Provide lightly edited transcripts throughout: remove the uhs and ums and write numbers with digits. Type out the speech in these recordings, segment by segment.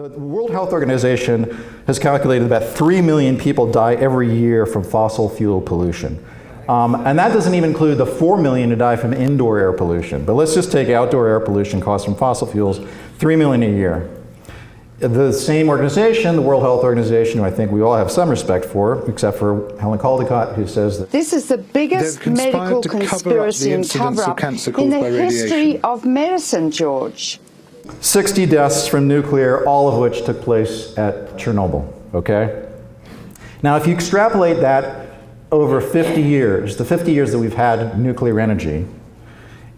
The World Health Organization has calculated that 3 million people die every year from fossil fuel pollution. And that doesn't even include the 4 million who die from indoor air pollution. But let's just take outdoor air pollution costs from fossil fuels, 3 million a year. The same organization, the World Health Organization, who I think we all have some respect for, except for Helen Caldicott, who says that this is the biggest medical conspiracy and cover-up in the history of medicine, George. 60 deaths from nuclear, all of which took place at Chernobyl, okay? Now, if you extrapolate that over 50 years, the 50 years that we've had nuclear energy,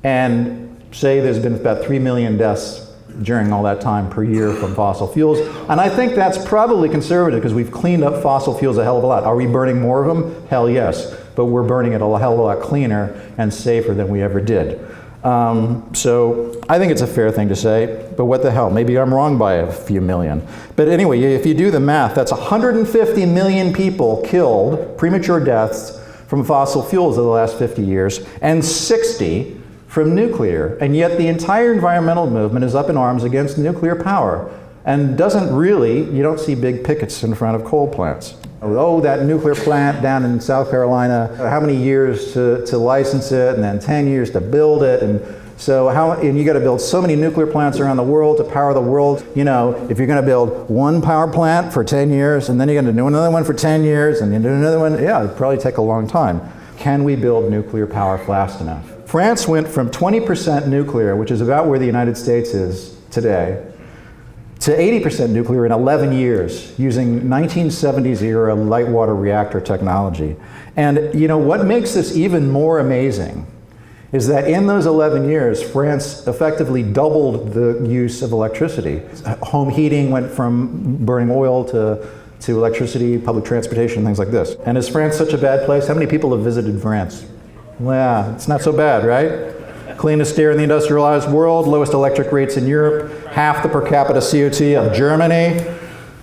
and say there's been about 3 million deaths during all that time per year from fossil fuels. And I think that's probably conservative because we've cleaned up fossil fuels a hell of a lot. Are we burning more of them? Hell yes. But we're burning it a hell of a lot cleaner and safer than we ever did. So I think it's a fair thing to say, but what the hell? Maybe I'm wrong by a few million. But anyway, if you do the math, that's 150 million people killed, premature deaths from fossil fuels in the last 50 years, and 60 from nuclear, and yet the entire environmental movement is up in arms against nuclear power and doesn't really, you don't see big pickets in front of coal plants. Oh, that nuclear plant down in South Carolina, how many years to license it, and then 10 years to build it, and so and you got to build so many nuclear plants around the world to power the world. You know, if you're going to build one power plant for 10 years, and then you're going to do another one for 10 years, and then do another one, yeah, it'd probably take a long time. Can we build nuclear power fast enough? France went from 20% nuclear, which is about where the United States is today, to 80% nuclear in 11 years using 1970s era light water reactor technology. And you know what makes this even more amazing is that in those 11 years, France effectively doubled the use of electricity. Home heating went from burning oil to electricity, public transportation, things like this. And is France such a bad place? How many people have visited France? Well, it's not so bad, right? Cleanest air in the industrialized world, lowest electric rates in Europe, half the per capita CO2 of Germany,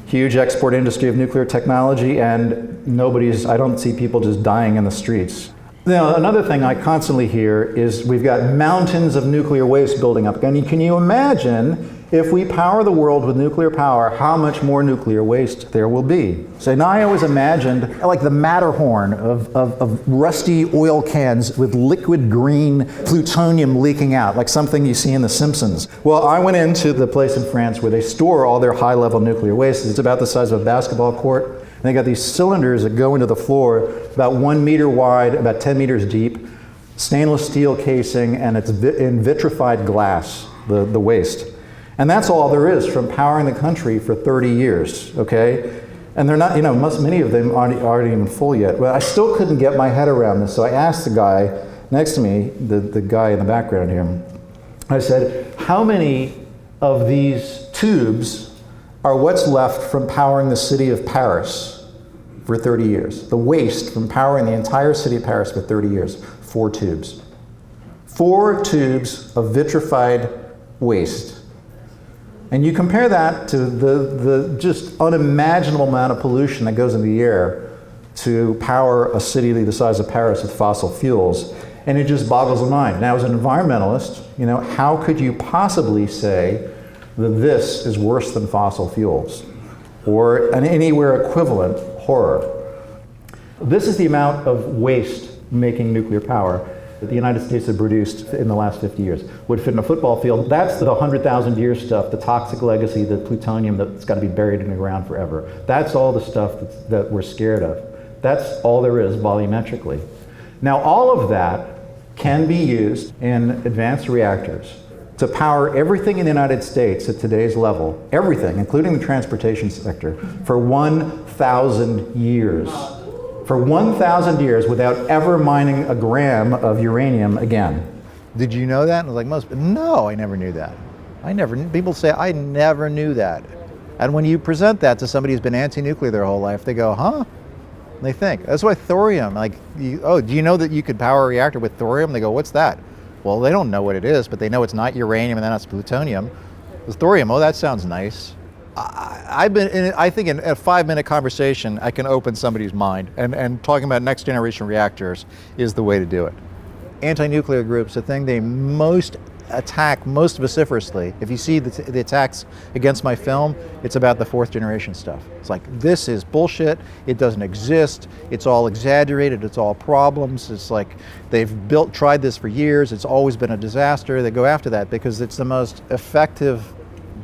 huge export industry of nuclear technology, and I don't see people just dying in the streets. Now, another thing I constantly hear is we've got mountains of nuclear waste building up. And can you imagine if we power the world with nuclear power, how much more nuclear waste there will be? So now I always imagined like the Matterhorn of rusty oil cans with liquid green plutonium leaking out, like something you see in The Simpsons. Well, I went into the place in France where they store all their high-level nuclear waste. It's about the size of a basketball court. And they got these cylinders that go into the floor, about 1 meter wide, about 10 meters deep, stainless steel casing, and it's in vitrified glass, the waste. And that's all there is from powering the country for 30 years, okay? And they're not, many of them aren't even full yet. But I still couldn't get my head around this, so I asked the guy next to me, the guy in the background here, I said, how many of these tubes are what's left from powering the city of Paris for 30 years? The waste from powering the entire city of Paris for 30 years, 4 tubes. 4 tubes of vitrified waste. And you compare that to the just unimaginable amount of pollution that goes into the air to power a city the size of Paris with fossil fuels, and it just boggles the mind. Now, as an environmentalist, how could you possibly say that this is worse than fossil fuels or an anywhere equivalent horror? This is the amount of waste making nuclear power that the United States have produced in the last 50 years. Would fit in a football field. That's the 100,000 year stuff, the toxic legacy, the plutonium that's got to be buried in the ground forever. That's all the stuff that we're scared of. That's all there is volumetrically. Now, all of that can be used in advanced reactors to power everything in the United States at today's level, everything, including the transportation sector, for 1,000 years. For 1,000 years without ever mining a gram of uranium again. Did you know that? And I was like, no, I never knew that. People say, I never knew that. And when you present that to somebody who's been anti-nuclear their whole life, they go, huh? And they think. That's why thorium, do you know that you could power a reactor with thorium? They go, what's that? Well, they don't know what it is, but they know it's not uranium and then it's plutonium. It's thorium, that sounds nice. I think in a 5-minute conversation, I can open somebody's mind, and talking about next generation reactors is the way to do it. Anti-nuclear groups, the thing they most attack most vociferously, if you see the attacks against my film, it's about the fourth generation stuff. It's like, this is bullshit, it doesn't exist, it's all exaggerated, it's all problems, it's like they've tried this for years, it's always been a disaster. They go after that because it's the most effective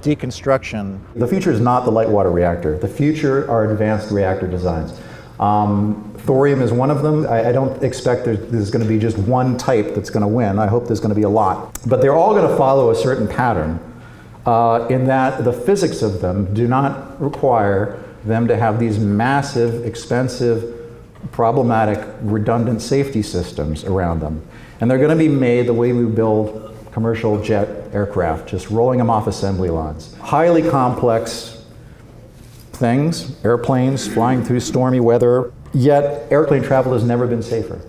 deconstruction. The future is not the light water reactor. The future are advanced reactor designs. Thorium is one of them. I don't expect there's going to be just one type that's going to win. I hope there's going to be a lot. But they're all going to follow a certain pattern in that the physics of them do not require them to have these massive, expensive, problematic, redundant safety systems around them. And they're going to be made the way we build commercial jet aircraft, just rolling them off assembly lines. Highly complex things, airplanes flying through stormy weather, yet airplane travel has never been safer.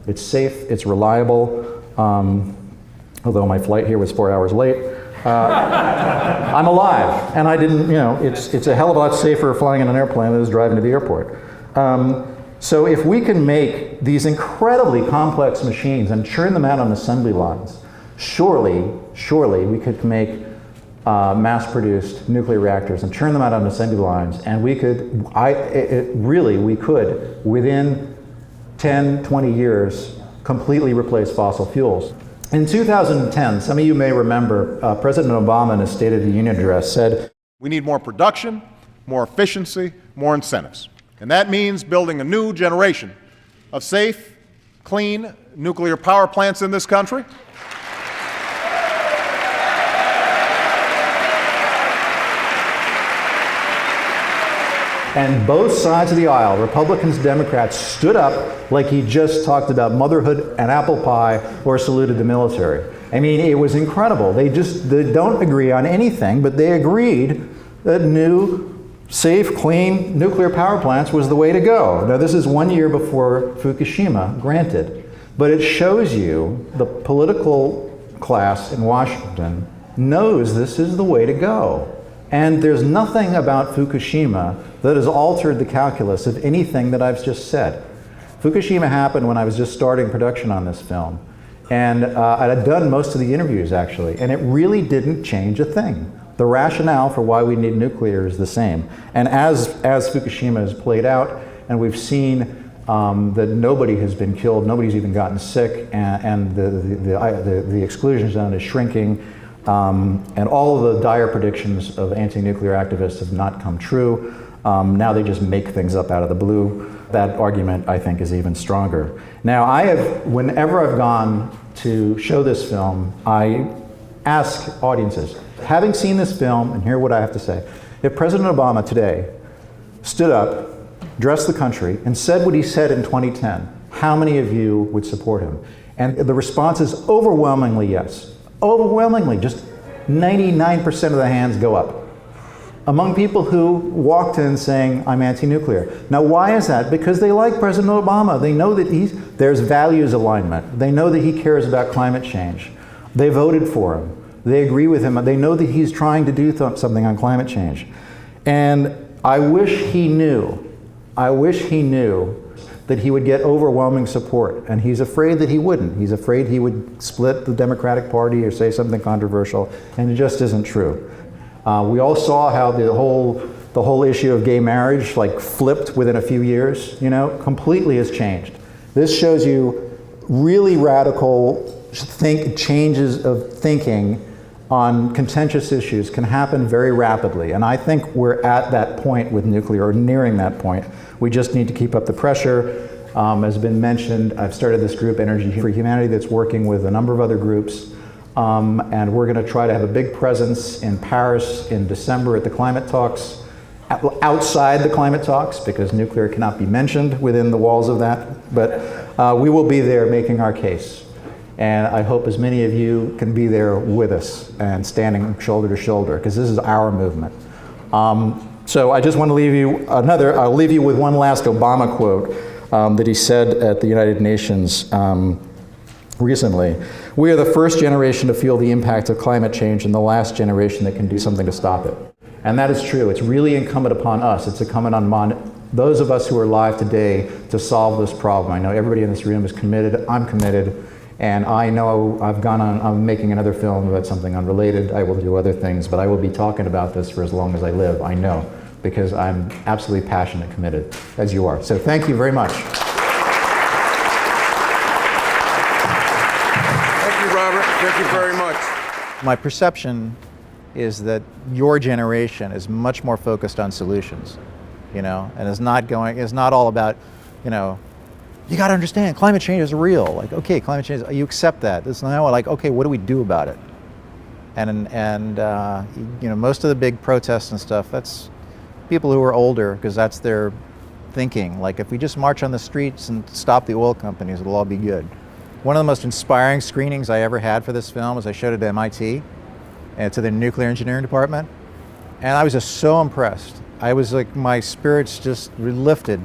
It's safe, it's reliable, although my flight here was 4 hours late. I'm alive, and I didn't, it's a hell of a lot safer flying in an airplane than it is driving to the airport. So if we can make these incredibly complex machines and churn them out on assembly lines, surely we could make mass-produced nuclear reactors and churn them out on assembly lines, and we could, we could, within 10, 20 years, completely replace fossil fuels. In 2010, some of you may remember, President Obama in his State of the Union address said, "We need more production, more efficiency, more incentives. And that means building a new generation of safe, clean nuclear power plants in this country." And both sides of the aisle, Republicans, Democrats, stood up like he just talked about motherhood and apple pie or saluted the military. I mean, it was incredible. They don't agree on anything, but they agreed that new, safe, clean nuclear power plants was the way to go. Now, this is 1 year before Fukushima, granted, but it shows you the political class in Washington knows this is the way to go. And there's nothing about Fukushima that has altered the calculus of anything that I've just said. Fukushima happened when I was just starting production on this film. And I had done most of the interviews, actually, and it really didn't change a thing. The rationale for why we need nuclear is the same. And as Fukushima has played out, and we've seen that nobody has been killed, nobody's even gotten sick, and the exclusion zone is shrinking, and all of the dire predictions of anti-nuclear activists have not come true. Now they just make things up out of the blue. That argument, I think, is even stronger. Now, whenever I've gone to show this film, I ask audiences, having seen this film, and hear what I have to say, if President Obama today stood up, addressed the country, and said what he said in 2010, how many of you would support him? And the response is overwhelmingly yes. Overwhelmingly, just 99% of the hands go up. Among people who walked in saying, I'm anti-nuclear. Now, why is that? Because they like President Obama. They know that there's values alignment. They know that he cares about climate change. They voted for him. They agree with him. They know that he's trying to do something on climate change. And I wish he knew that he would get overwhelming support. And he's afraid that he wouldn't. He's afraid he would split the Democratic Party or say something controversial, and it just isn't true. We all saw how the whole issue of gay marriage flipped within a few years, completely has changed. This shows you really radical changes of thinking on contentious issues can happen very rapidly. And I think we're at that point with nuclear, or nearing that point. We just need to keep up the pressure. As been mentioned, I've started this group, Energy for Humanity, that's working with a number of other groups. And we're going to try to have a big presence in Paris in December at the climate talks, outside the climate talks, because nuclear cannot be mentioned within the walls of that. But we will be there making our case. And I hope as many of you can be there with us and standing shoulder to shoulder, because this is our movement. So I just want to leave you I'll leave you with one last Obama quote that he said at the United Nations recently. We are the first generation to feel the impact of climate change and the last generation that can do something to stop it. And that is true. It's really incumbent upon us. It's incumbent on those of us who are alive today to solve this problem. I know everybody in this room is committed. I'm committed. And I know I'm making another film about something unrelated. I will do other things, but I will be talking about this for as long as I live, I know, because I'm absolutely passionate, committed, as you are. So thank you very much. Thank you, Robert. Thank you very much. My perception is that your generation is much more focused on solutions, and is not all about, you got to understand climate change is real. Like, okay, climate change, you accept that. It's now like, okay, what do we do about it? And most of the big protests and stuff, that's people who are older, because that's their thinking. Like, if we just march on the streets and stop the oil companies, it'll all be good. One of the most inspiring screenings I ever had for this film was I showed it at MIT and to the nuclear engineering department, and I was just so impressed. I was like, my spirits just were lifted,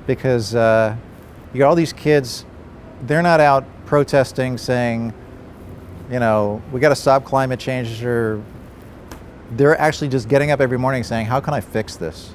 because you got all these kids, they're not out protesting saying, we got to stop climate change, or they're actually just getting up every morning saying, how can I fix this?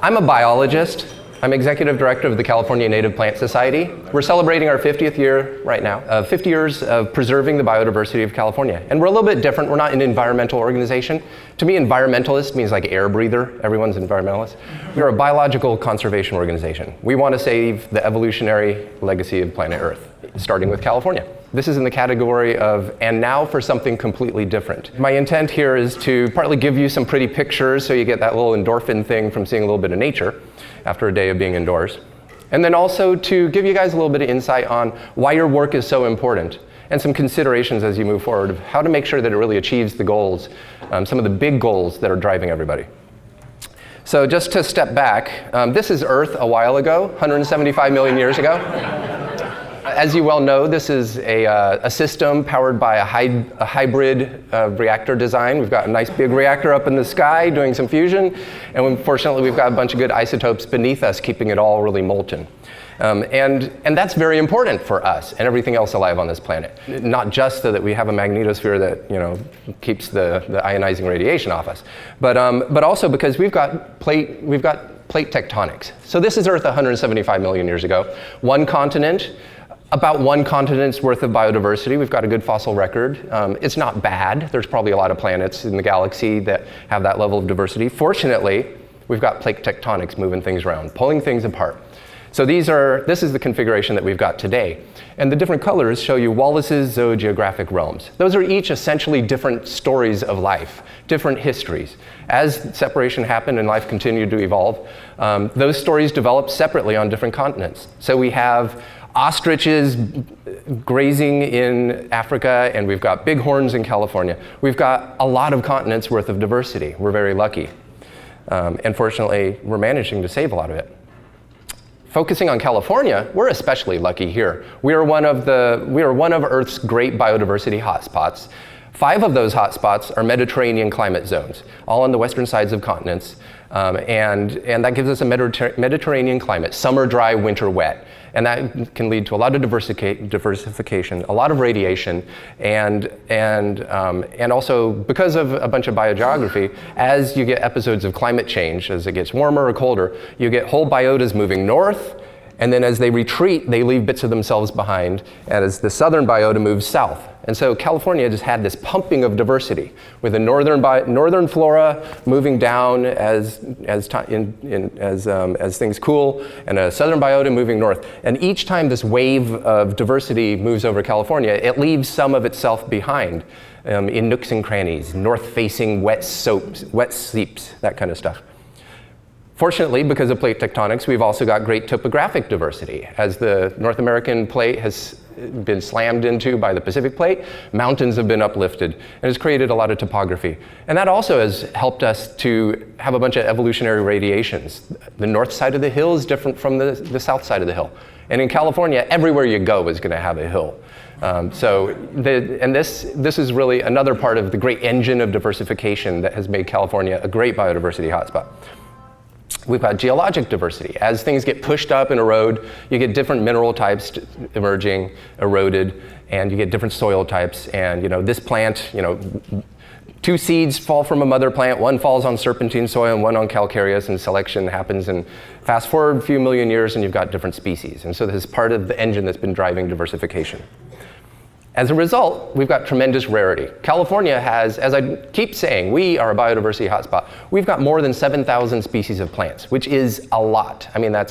I'm a biologist. I'm executive director of the California Native Plant Society. We're celebrating our 50th year right now, 50 years of preserving the biodiversity of California. And we're a little bit different. We're not an environmental organization. To me, environmentalist means like air breather. Everyone's environmentalist. We're a biological conservation organization. We want to save the evolutionary legacy of planet Earth, starting with California. This is in the category of, and now for something completely different. My intent here is to partly give you some pretty pictures so you get that little endorphin thing from seeing a little bit of nature after a day of being indoors. And then also to give you guys a little bit of insight on why your work is so important and some considerations as you move forward of how to make sure that it really achieves the goals, some of the big goals that are driving everybody. So just to step back, this is Earth a while ago, 175 million years ago. As you well know, this is a system powered by a hybrid reactor design. We've got a nice big reactor up in the sky doing some fusion, and unfortunately we've got a bunch of good isotopes beneath us keeping it all really molten. And that's very important for us and everything else alive on this planet. Not just so that we have a magnetosphere that keeps the ionizing radiation off us, but also because we've got plate tectonics. So this is Earth 175 million years ago. One continent. About one continent's worth of biodiversity. We've got a good fossil record. It's not bad. There's probably a lot of planets in the galaxy that have that level of diversity. Fortunately, we've got plate tectonics moving things around, pulling things apart. So this is the configuration that we've got today. And the different colors show you Wallace's zoogeographic realms. Those are each essentially different stories of life, different histories. As separation happened and life continued to evolve, those stories developed separately on different continents. So we have ostriches grazing in Africa, and we've got bighorns in California. We've got a lot of continents worth of diversity. We're very lucky. And fortunately, we're managing to save a lot of it. Focusing on California, we're especially lucky here. We are one of Earth's great biodiversity hotspots. 5 of those hotspots are Mediterranean climate zones, all on the western sides of continents. And that gives us a Mediterranean climate, summer dry, winter wet. And that can lead to a lot of diversification, a lot of radiation, and also because of a bunch of biogeography, as you get episodes of climate change, as it gets warmer or colder, you get whole biotas moving north, and then as they retreat, they leave bits of themselves behind, and as the southern biota moves south. And so California just had this pumping of diversity, with the northern flora moving down as things cool, and a southern biota moving north. And each time this wave of diversity moves over California, it leaves some of itself behind in nooks and crannies, north-facing wet seeps, that kind of stuff. Fortunately, because of plate tectonics, we've also got great topographic diversity. As the North American plate has been slammed into by the Pacific plate, mountains have been uplifted, and has created a lot of topography. And that also has helped us to have a bunch of evolutionary radiations. The north side of the hill is different from the south side of the hill. And in California, everywhere you go is going to have a hill. This is really another part of the great engine of diversification that has made California a great biodiversity hotspot. We've got geologic diversity. As things get pushed up and erode, you get different mineral types emerging, eroded, and you get different soil types. And this plant, 2 seeds fall from a mother plant, one falls on serpentine soil and one on calcareous, and selection happens. And fast forward a few million years and you've got different species. And so this is part of the engine that's been driving diversification. As a result, we've got tremendous rarity. California has, as I keep saying, we are a biodiversity hotspot. We've got more than 7,000 species of plants, which is a lot. I mean, that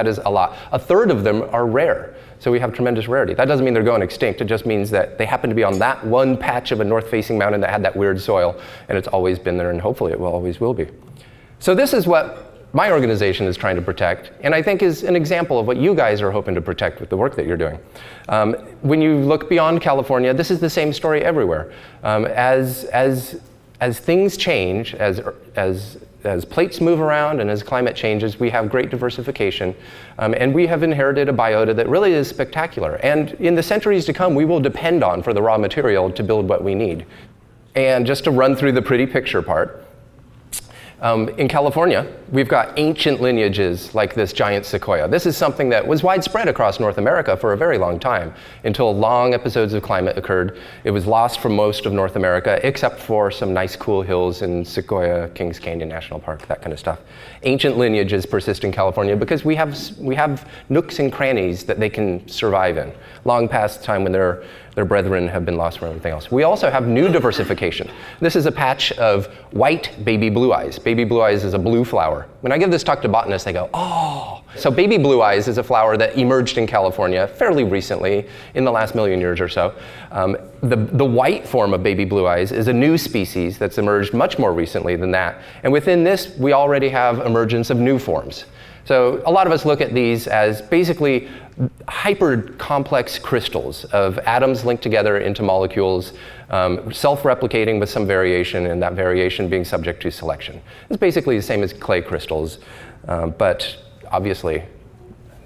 is a lot. A third of them are rare. So we have tremendous rarity. That doesn't mean they're going extinct. It just means that they happen to be on that one patch of a north-facing mountain that had that weird soil, and it's always been there, and hopefully it always will be. So this is what my organization is trying to protect, and I think is an example of what you guys are hoping to protect with the work that you're doing. When you look beyond California, this is the same story everywhere. As things change, as plates move around and as climate changes, we have great diversification, and we have inherited a biota that really is spectacular. And in the centuries to come, we will depend on for the raw material to build what we need. And just to run through the pretty picture part, in California, we've got ancient lineages like this giant sequoia. This is something that was widespread across North America for a very long time, until long episodes of climate occurred. It was lost from most of North America, except for some nice cool hills in Sequoia, Kings Canyon National Park, that kind of stuff. Ancient lineages persist in California because we have nooks and crannies that they can survive in, long past the time when their brethren have been lost from everything else. We also have new diversification. This is a patch of white baby blue eyes. Baby blue eyes is a blue flower. When I give this talk to botanists, they go, oh. So baby blue eyes is a flower that emerged in California fairly recently, in the last million years or so. The white form of baby blue eyes is a new species that's emerged much more recently than that. And within this, we already have emergence of new forms. So a lot of us look at these as basically hyper-complex crystals of atoms linked together into molecules, self-replicating with some variation, and that variation being subject to selection. It's basically the same as clay crystals, but obviously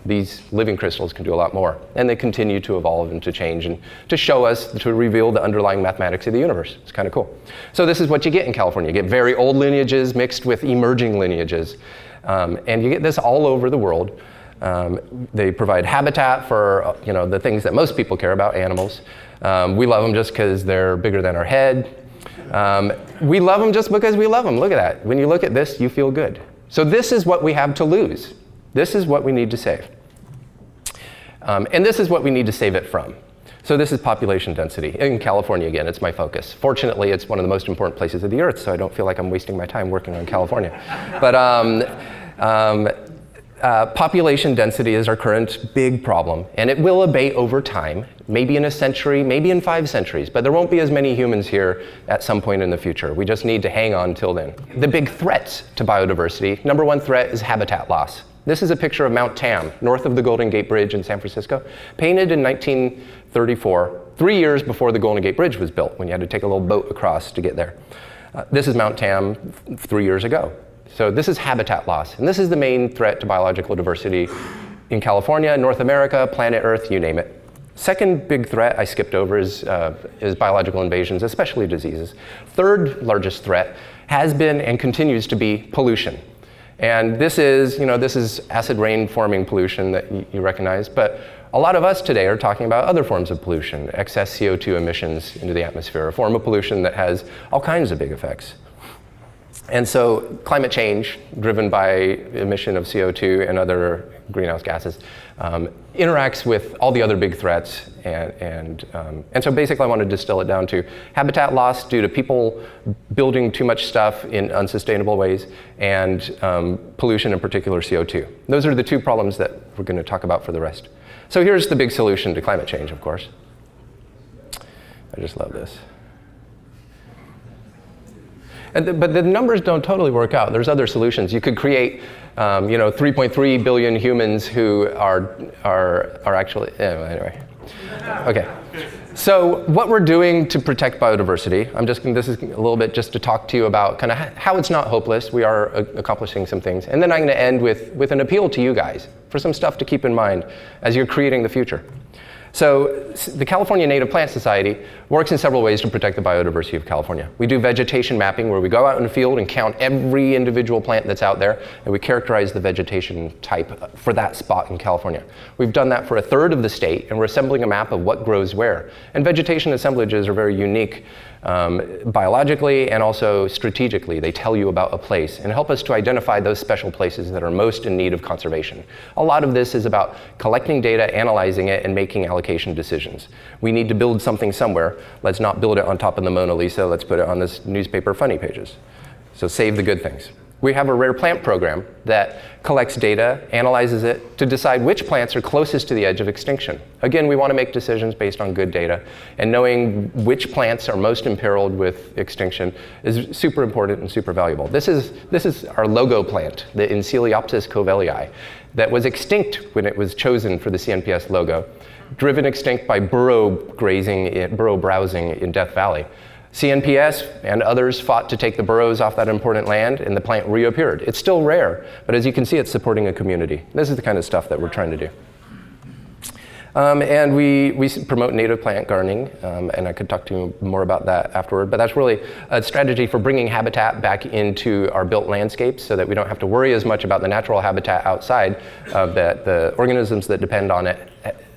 these living crystals can do a lot more, and they continue to evolve and to change and to show us, to reveal the underlying mathematics of the universe. It's kind of cool. So this is what you get in California. You get very old lineages mixed with emerging lineages. And you get this all over the world. They provide habitat for the things that most people care about, animals. We love them just because they're bigger than our head. We love them just because we love them. Look at that. When you look at this, you feel good. So this is what we have to lose. This is what we need to save. And this is what we need to save it from. So this is population density. In California, again, it's my focus. Fortunately, it's one of the most important places of the Earth, so I don't feel like I'm wasting my time working on California. But population density is our current big problem, and it will abate over time, maybe in a century, maybe in 5 centuries, but there won't be as many humans here at some point in the future. We just need to hang on till then. The big threats to biodiversity, number 1 threat is habitat loss. This is a picture of Mount Tam, north of the Golden Gate Bridge in San Francisco, painted in 1934, 3 years before the Golden Gate Bridge was built, when you had to take a little boat across to get there. This is Mount Tam 3 years ago. So this is habitat loss, and this is the main threat to biological diversity in California, North America, planet Earth, you name it. Second big threat I skipped over is biological invasions, especially diseases. Third largest threat has been and continues to be pollution. And this is acid rain forming pollution that you recognize, but a lot of us today are talking about other forms of pollution, excess CO2 emissions into the atmosphere, a form of pollution that has all kinds of big effects. And so climate change, driven by emission of CO2 and other greenhouse gases, interacts with all the other big threats. And so basically I want to distill it down to habitat loss due to people building too much stuff in unsustainable ways, and pollution, in particular CO2. Those are the 2 problems that we're going to talk about for the rest. So here's the big solution to climate change, of course. I just love this. But the numbers don't totally work out. There's other solutions. You could create, 3.3 billion humans who are actually, anyway. Okay. So what we're doing to protect biodiversity, this is a little bit just to talk to you about kind of how it's not hopeless. We are accomplishing some things. And then I'm going to end with an appeal to you guys for some stuff to keep in mind as you're creating the future. So the California Native Plant Society works in several ways to protect the biodiversity of California. We do vegetation mapping, where we go out in the field and count every individual plant that's out there, and we characterize the vegetation type for that spot in California. We've done that for a third of the state, and we're assembling a map of what grows where. And vegetation assemblages are very unique biologically and also strategically. They tell you about a place and help us to identify those special places that are most in need of conservation. A lot of this is about collecting data, analyzing it, and making allocation decisions. We need to build something somewhere. Let's not build it on top of the Mona Lisa. Let's put it on this newspaper funny pages. So save the good things. We have a rare plant program that collects data, analyzes it to decide which plants are closest to the edge of extinction. Again, we want to make decisions based on good data, and knowing which plants are most imperiled with extinction is super important and super valuable. This is our logo plant, the Enceliopsis covelii, that was extinct when it was chosen for the CNPS logo, driven extinct by burrow browsing in Death Valley. CNPS and others fought to take the burrows off that important land, and the plant reappeared. It's still rare, but as you can see, it's supporting a community. This is the kind of stuff that we're trying to do. And we promote native plant gardening, and I could talk to you more about that afterward, but that's really a strategy for bringing habitat back into our built landscapes so that we don't have to worry as much about the natural habitat outside, that the organisms that depend on it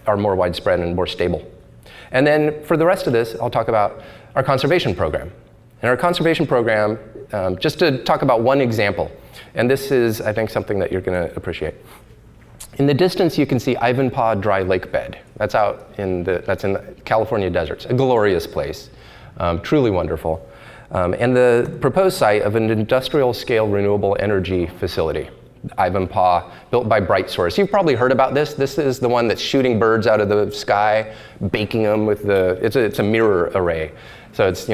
are more widespread and more stable. And then for the rest of this, I'll talk about our conservation program. And our conservation program, just to talk about one example, and this is, I think, something that you're going to appreciate. In the distance, you can see Ivanpah Dry Lake Bed. That's in the California deserts, a glorious place, truly wonderful. And the proposed site of an industrial-scale renewable energy facility, Ivanpah, built by BrightSource. You've probably heard about this. This is the one that's shooting birds out of the sky, baking them with it's a mirror array. So it's,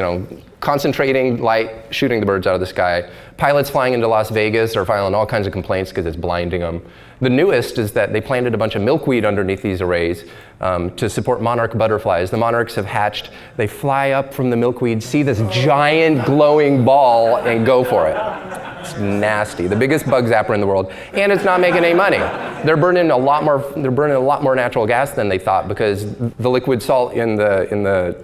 concentrating light, shooting the birds out of the sky. Pilots flying into Las Vegas are filing all kinds of complaints because it's blinding them. The newest is that they planted a bunch of milkweed underneath these arrays to support monarch butterflies. The monarchs have hatched. They fly up from the milkweed, see this giant glowing ball, and go for it. It's nasty. The biggest bug zapper in the world, and it's not making any money. They're burning a lot more natural gas than they thought, because the liquid salt in the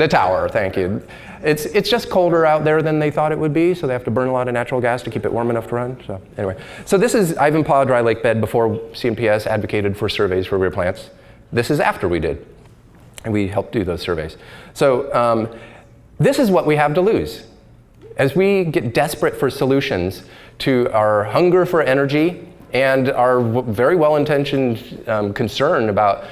tower. Thank you. It's just colder out there than they thought it would be, so they have to burn a lot of natural gas to keep it warm enough to run. So anyway, so this is Ivanpah Dry Lake Bed before CNPS advocated for surveys for rare plants. This is after we did, and we helped do those surveys. So this is what we have to lose. As we get desperate for solutions to our hunger for energy and our very well-intentioned concern about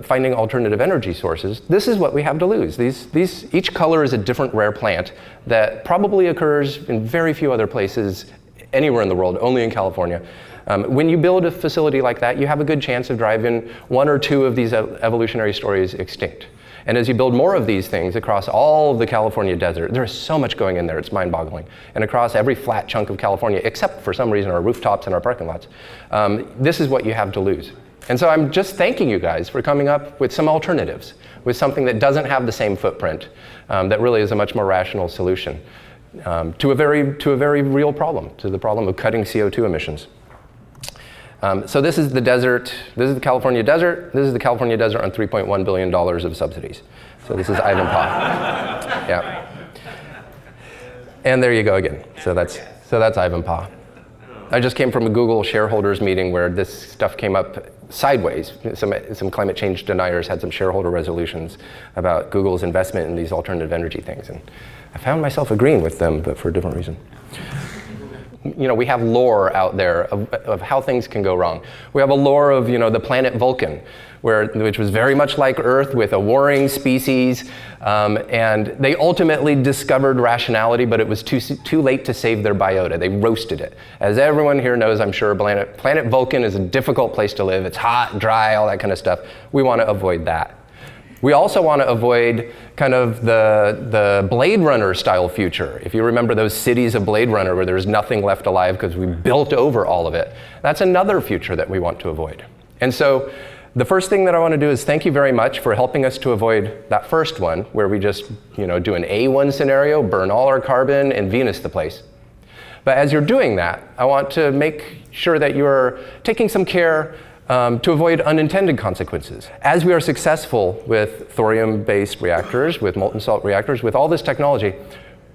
finding alternative energy sources, this is what we have to lose. Each color is a different rare plant that probably occurs in very few other places anywhere in the world, only in California. When you build a facility like that, you have a good chance of driving one or two of these evolutionary stories extinct. And as you build more of these things across all of the California desert, there's so much going in there, it's mind-boggling. And across every flat chunk of California, except for some reason our rooftops and our parking lots, this is what you have to lose. And so I'm just thanking you guys for coming up with some alternatives, with something that doesn't have the same footprint, that really is a much more rational solution to a very real problem, to the problem of cutting CO2 emissions. So this is the desert. This is the California desert. This is the California desert on $3.1 billion of subsidies. So this is Ivanpah. Yeah. And there you go again. So that's Ivanpah. I just came from a Google shareholders meeting where this stuff came up sideways. Some climate change deniers had some shareholder resolutions about Google's investment in these alternative energy things. And I found myself agreeing with them, but for a different reason. We have lore out there of how things can go wrong. We have a lore of, the planet Vulcan, which was very much like Earth with a warring species, and they ultimately discovered rationality, but it was too late to save their biota. They roasted it. As everyone here knows, I'm sure, planet Vulcan is a difficult place to live. It's hot, dry, all that kind of stuff. We want to avoid that. We also want to avoid kind of the Blade Runner style future. If you remember those cities of Blade Runner where there's nothing left alive because we built over all of it, that's another future that we want to avoid. And so the first thing that I want to do is thank you very much for helping us to avoid that first one where we just do an A1 scenario, burn all our carbon, and Venus the place. But as you're doing that, I want to make sure that you're taking some care to avoid unintended consequences. As we are successful with thorium-based reactors, with molten salt reactors, with all this technology,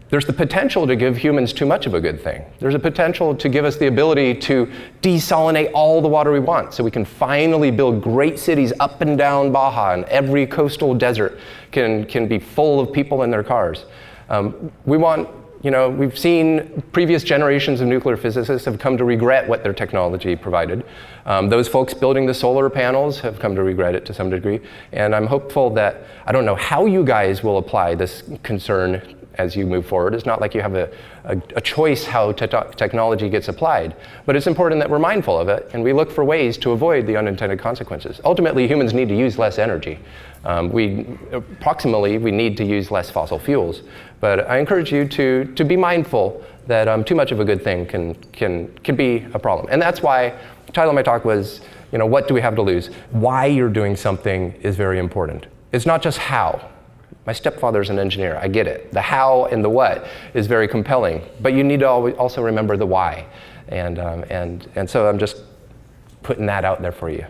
there's the potential to give humans too much of a good thing. There's a potential to give us the ability to desalinate all the water we want, so we can finally build great cities up and down Baja, and every coastal desert can be full of people in their cars. We've seen previous generations of nuclear physicists have come to regret what their technology provided. Those folks building the solar panels have come to regret it to some degree. And I'm hopeful that, I don't know how you guys will apply this concern as you move forward. It's not like you have a choice how technology gets applied, but it's important that we're mindful of it and we look for ways to avoid the unintended consequences. Ultimately, humans need to use less energy. Approximately, we need to use less fossil fuels. But I encourage you to be mindful that too much of a good thing can be a problem. And that's why the title of my talk was, what do we have to lose? Why you're doing something is very important. It's not just how. My stepfather's an engineer, I get it. The how and the what is very compelling, but you need to also remember the why. And so I'm just putting that out there for you.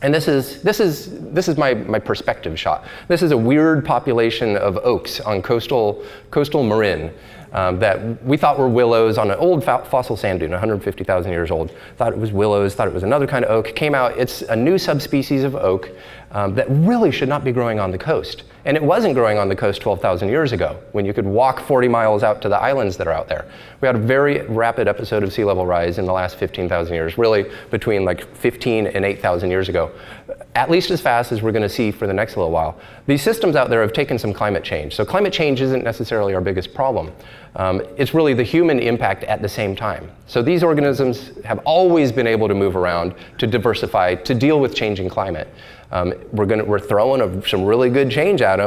And this is my perspective shot. This is a weird population of oaks on coastal Marin that we thought were willows on an old fossil sand dune, 150,000 years old. Thought it was willows, thought it was another kind of oak. Came out, it's a new subspecies of oak that really should not be growing on the coast. And it wasn't growing on the coast 12,000 years ago, when you could walk 40 miles out to the islands that are out there. We had a very rapid episode of sea level rise in the last 15,000 years, really between like 15 and 8,000 years ago. At least as fast as we're going to see for the next little while. These systems out there have taken some climate change. So climate change isn't necessarily our biggest problem. It's really the human impact at the same time. So these organisms have always been able to move around, to diversify, to deal with changing climate. We're throwing some really good change at them.